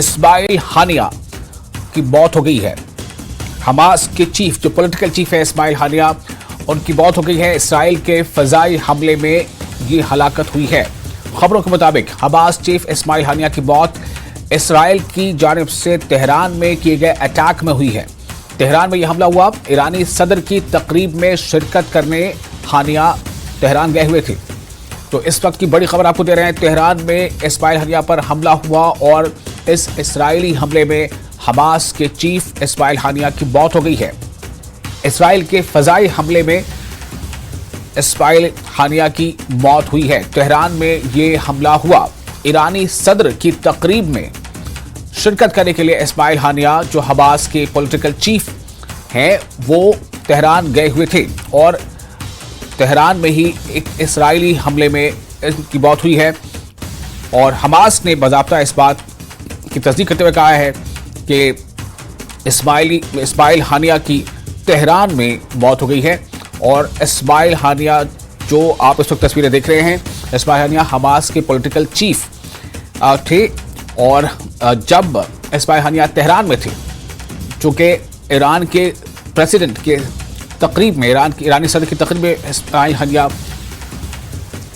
इस्माइल हानिया की मौत हो गई है। हमास के चीफ, जो पॉलिटिकल चीफ है इस्माइल हानिया, उनकी मौत हो गई है। इसराइल के फजाई हमले में ये हलाकत हुई है। खबरों के मुताबिक हमास चीफ इस्माइल हानिया की मौत इसराइल की जानिब से तेहरान में किए गए अटैक में हुई है। तेहरान में यह हमला हुआ। ईरानी सदर की तकरीब में शिरकत करने हानिया तेहरान गए हुए थे। तो इस वक्त की बड़ी खबर आपको दे रहे हैं। तेहरान में इस्माइल हानिया पर हमला हुआ और इस इस्राइली हमले में हमास के चीफ इस्माइल हानिया की मौत हो गई है। इसराइल के फजाई हमले में इस्माइल हानिया की मौत हुई है। तेहरान में ये हमला हुआ। ईरानी सदर की तकरीब में शिरकत करने के लिए इस्माइल हानिया, जो हमास के पॉलिटिकल चीफ हैं, वो तेहरान गए हुए थे और तेहरान में ही एक इसराइली हमले में इनकी मौत हुई है। और हमास ने बाज़ाब्ता इस बात की तस्दीक करते हुए कहा है कि इस्माइल हानिया की तेहरान में मौत हो गई है। और इस्माइल हानिया, जो आप इस वक्त तस्वीरें देख रहे हैं, इस्माइल हानिया हमास के पॉलिटिकल चीफ थे। और जब इस्माइल हानिया तेहरान में थे, चूँकि ईरान के प्रेसिडेंट के तकरीब में, ईरानी सदर की तकरीब में इस्माइल हानिया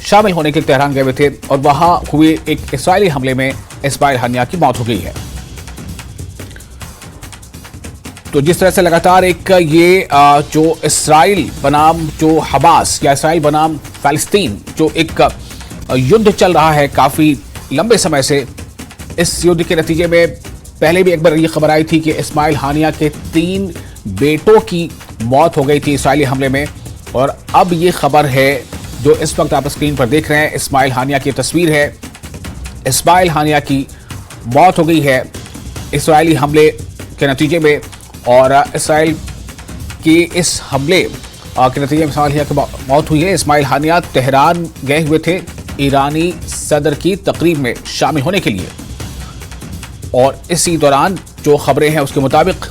शामिल होने के लिए तेहरान गए हुए थे और वहाँ हुए एक इसराइली हमले में इस्माइल हानिया की मौत हो गई है। तो जिस तरह से लगातार एक ये जो इसराइल बनाम जो हमास या इसराइल बनाम फ़लस्तीन जो एक युद्ध चल रहा है काफ़ी लंबे समय से, इस युद्ध के नतीजे में पहले भी एक बार ये खबर आई थी कि इस्माइल हानिया के 3 बेटों की मौत हो गई थी इसराइली हमले में। और अब ये खबर है जो इस वक्त आप स्क्रीन पर देख रहे हैं, इस्माइल हानिया की तस्वीर है। इस्माइल हानिया की मौत हो गई है इसराइली हमले के नतीजे में। और इसराइल के इस हमले के नतीजे में इस्माइल हानिया की मौत हुई है। इस्माइल हानिया तेहरान गए हुए थे ईरानी सदर की तकरीब में शामिल होने के लिए। और इसी दौरान जो खबरें हैं उसके मुताबिक,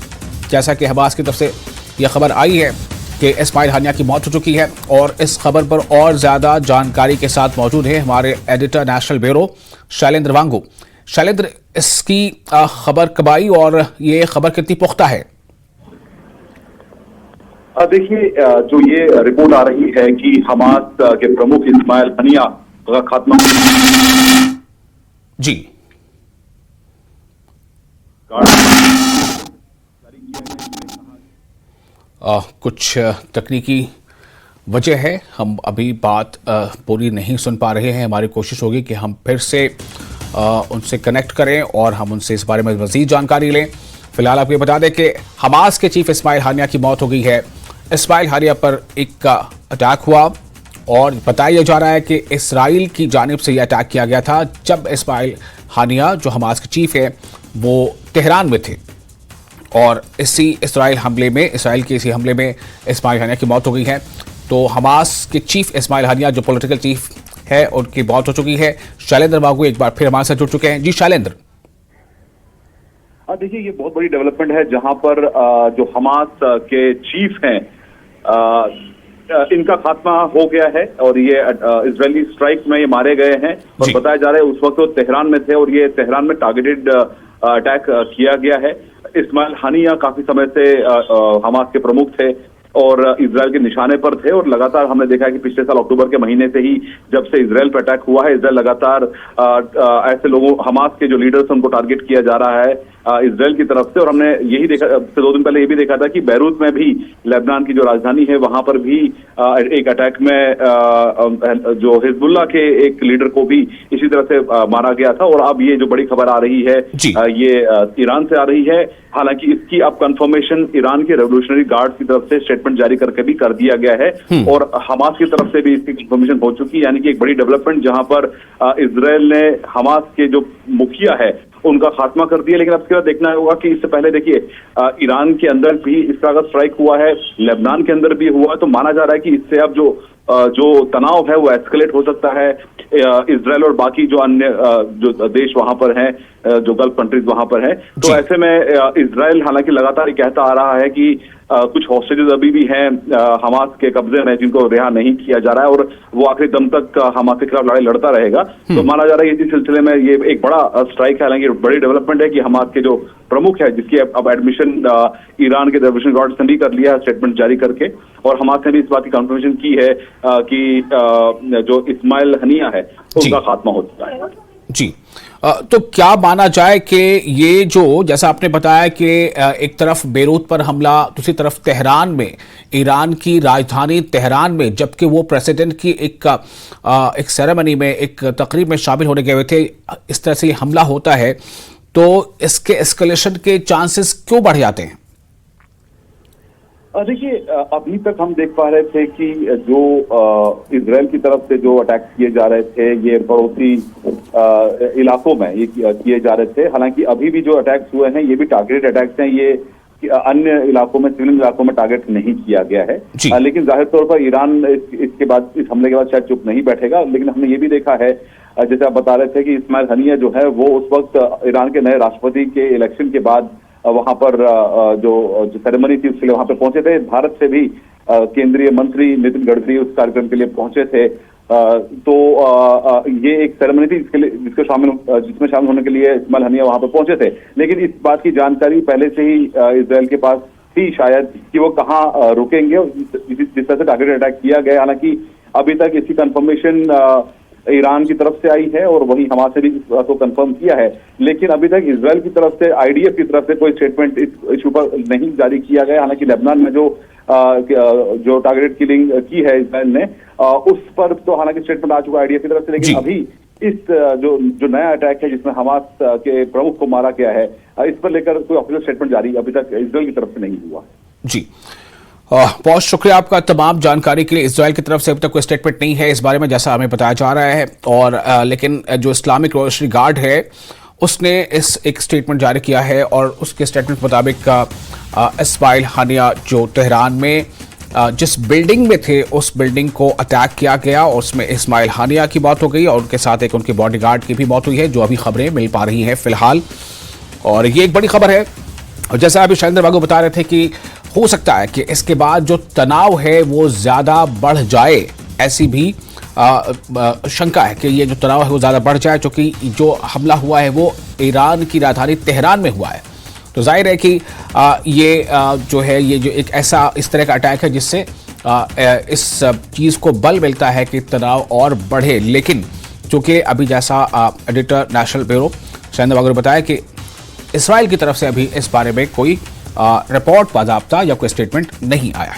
जैसा कि हमास की तरफ से यह खबर आई है कि इस्माइल हानिया की मौत हो चुकी है। और इस खबर पर और ज़्यादा जानकारी के साथ मौजूद है हमारे एडिटर नेशनल ब्यूरो शैलेंद्र वांगू। शैलेंद्र, इसकी खबर कब आई और ये खबर कितनी पुख्ता है? देखिए, जो ये रिपोर्ट आ रही है कि हमास के प्रमुख इस्माइल हानिया का खात्मा जी कुछ तकनीकी वजह है, हम अभी बात पूरी नहीं सुन पा रहे हैं। हमारी कोशिश होगी कि हम फिर से उनसे कनेक्ट करें और हम उनसे इस बारे में मज़ीद जानकारी लें। फिलहाल आपको बता दें कि हमास के चीफ इस्माइल हानिया की मौत हो गई है। इस्माइल हानिया पर एक अटैक हुआ और बताया जा रहा है कि इसराइल की जानिब से यह अटैक किया गया था जब इस्माइल हानिया, जो हमास के चीफ है, वो तेहरान में थे। और इसराइल के इसी हमले में इस्माइल हानिया की मौत हो गई है। तो हमास के चीफ इस्माइल हानिया, जो पॉलिटिकल चीफ है, उनकी मौत हो चुकी है। शैलेंद्र वांगू एक बार फिर हमारे साथ जुड़ चुके हैं। जी शैलेंद्र। देखिए, ये बहुत बड़ी डेवलपमेंट है जहां पर जो हमास के चीफ हैं, इनका खात्मा हो गया है और ये इजरायली स्ट्राइक में ये मारे गए हैं। और बताया जा रहा है उस वक्त वो तेहरान में थे और ये तेहरान में टारगेटेड अटैक किया गया है। इस्माइल हानिया काफी समय से हमास के प्रमुख थे और इजराइल के निशाने पर थे। और लगातार हमने देखा है कि पिछले साल अक्टूबर के महीने से ही, जब से इजराइल पर अटैक हुआ है, इजराइल लगातार ऐसे लोगों, हमास के जो लीडर्स उनको टारगेट किया जा रहा है इजराइल की तरफ से। और हमने यही देखा, 2 दिन पहले ये भी देखा था कि बैरूत में भी, लेबनान की जो राजधानी है, वहां पर भी एक अटैक में जो हिजबुल्लाह के एक लीडर को भी इसी तरह से मारा गया था। और अब ये जो बड़ी खबर आ रही है ये ईरान से आ रही है। हालांकि इसकी अब कंफर्मेशन ईरान के रेवोल्यूशनरी गार्ड की तरफ से स्टेटमेंट जारी करके भी कर दिया गया है और हमास की तरफ से भी इसकी कंफर्मेशन हो चुकी है। यानी कि एक बड़ी डेवलपमेंट जहां पर इजराइल ने हमास के जो मुखिया है उनका खात्मा कर दिया। लेकिन अब इसके बाद देखना होगा कि इससे पहले देखिए, ईरान के अंदर भी इस तरह का स्ट्राइक हुआ है, लेबनान के अंदर भी हुआ, तो माना जा रहा है कि इससे अब जो जो तनाव है वो एस्केलेट हो सकता है। इजराइल और बाकी जो अन्य जो देश वहां पर हैं, जो गल्फ कंट्रीज वहां पर हैं, तो ऐसे में इजराइल हालांकि लगातार ये कहता आ रहा है कि कुछ हॉस्टेजेस अभी भी हैं हमास के कब्जे में, जिनको रिहा नहीं किया जा रहा है और वो आखिरी दम तक हमास के खिलाफ लड़ाई लड़ता रहेगा। तो माना जा रहा है कि इस सिलसिले में ये एक बड़ा स्ट्राइक है, हालांकि बड़ी डेवलपमेंट है कि हमास के जो प्रमुख है, जिसकी अब एडमिशन ईरान के रेवोल्यूशन गार्ड्स ने भी कर लिया है स्टेटमेंट जारी करके, और हमास ने भी इस बात की कंफर्मेशन की है कि जो इस्माइल हनिया है उसका खात्मा हो चुका है। जी, तो क्या माना जाए कि ये जो जैसा आपने बताया कि एक तरफ बेरूत पर हमला, दूसरी तरफ तेहरान में, ईरान की राजधानी तेहरान में, जबकि वो प्रेसिडेंट की एक सेरेमनी में, एक तकरीब में शामिल होने गए हुए थे, इस तरह से ये हमला होता है, तो इसके एस्केलेशन के चांसेस क्यों बढ़ जाते हैं? देखिए, अभी तक हम देख पा रहे थे कि जो इजराइल की तरफ से जो अटैक किए जा रहे थे ये पड़ोसी इलाकों में ये किए जा रहे थे। हालांकि अभी भी जो अटैक्स हुए हैं ये भी टारगेटेड अटैक्स हैं, ये अन्य इलाकों में, सिविलियन इलाकों में टारगेट नहीं किया गया है। लेकिन जाहिर तौर पर ईरान इसके बाद, इस हमले के बाद शायद चुप नहीं बैठेगा। लेकिन हमने ये भी देखा है, जैसे आप बता रहे थे कि इस्माइल हनिया जो है वो उस वक्त ईरान के नए राष्ट्रपति के इलेक्शन के बाद वहां पर जो सेरेमनी थी उसके लिए वहां पर पहुंचे थे। भारत से भी केंद्रीय मंत्री नितिन गडकरी उस कार्यक्रम के लिए पहुंचे थे। तो ये एक सेरेमनी थी जिसमें शामिल होने के लिए इस्माइल हनिया वहां पर पहुंचे थे। लेकिन इस बात की जानकारी पहले से ही इजराइल के पास थी शायद कि वो कहाँ रुकेंगे, जिस तरह से टारगेटेड अटैक किया गया। हालांकि अभी तक इसकी कंफर्मेशन ईरान की तरफ से आई है और वही हमास ने भी इस बात को कंफर्म किया है। लेकिन अभी तक इजराइल की तरफ से, आईडीएफ की तरफ से कोई स्टेटमेंट इस इशू पर नहीं जारी किया गया। हालांकि लेबनान में जो टारगेटेड किलिंग की है इजराइल ने, उस पर तो हालांकि स्टेटमेंट आ चुका है आईडीएफ की तरफ से। लेकिन अभी इस जो नया अटैक है जिसमें हमास के प्रमुख को मारा गया है, इस पर लेकर कोई ऑफिशियल स्टेटमेंट जारी अभी तक इजराइल की तरफ से नहीं हुआ। जी, बहुत शुक्रिया आपका तमाम जानकारी के लिए। इजराइल की तरफ से अभी तक कोई स्टेटमेंट नहीं है इस बारे में, जैसा हमें बताया जा रहा है। और लेकिन जो इस्लामिक रिवॉल्यूशनरी गार्ड है उसने एक स्टेटमेंट जारी किया है, और उसके स्टेटमेंट के मुताबिक इस्माइल हनिया जो तेहरान में जिस बिल्डिंग में थे उस बिल्डिंग को अटैक किया गया, और उसमें इस्माइल हनिया की मौत हो गई और उनके साथ एक उनके बॉडीगार्ड की भी मौत हुई है, जो अभी खबरें मिल पा रही हैं फिलहाल। और ये एक बड़ी खबर है। और जैसा अभी शैलेंद्र बाबू बता रहे थे कि हो सकता है कि इसके बाद जो तनाव है वो ज़्यादा बढ़ जाए, ऐसी भी शंका है कि ये जो तनाव है वो ज़्यादा बढ़ जाए, क्योंकि जो हमला हुआ है वो ईरान की राजधानी तेहरान में हुआ है। तो जाहिर है कि ये जो है, ये जो एक ऐसा इस तरह का अटैक है जिससे इस चीज़ को बल मिलता है कि तनाव और बढ़े। लेकिन चूँकि अभी जैसा एडिटर नेशनल ब्यूरो शैलेंद्र बाबू ने बताया कि इस्राइल की तरफ से अभी इस बारे में कोई रिपोर्ट बाज़ाब्ता या कोई स्टेटमेंट नहीं आया।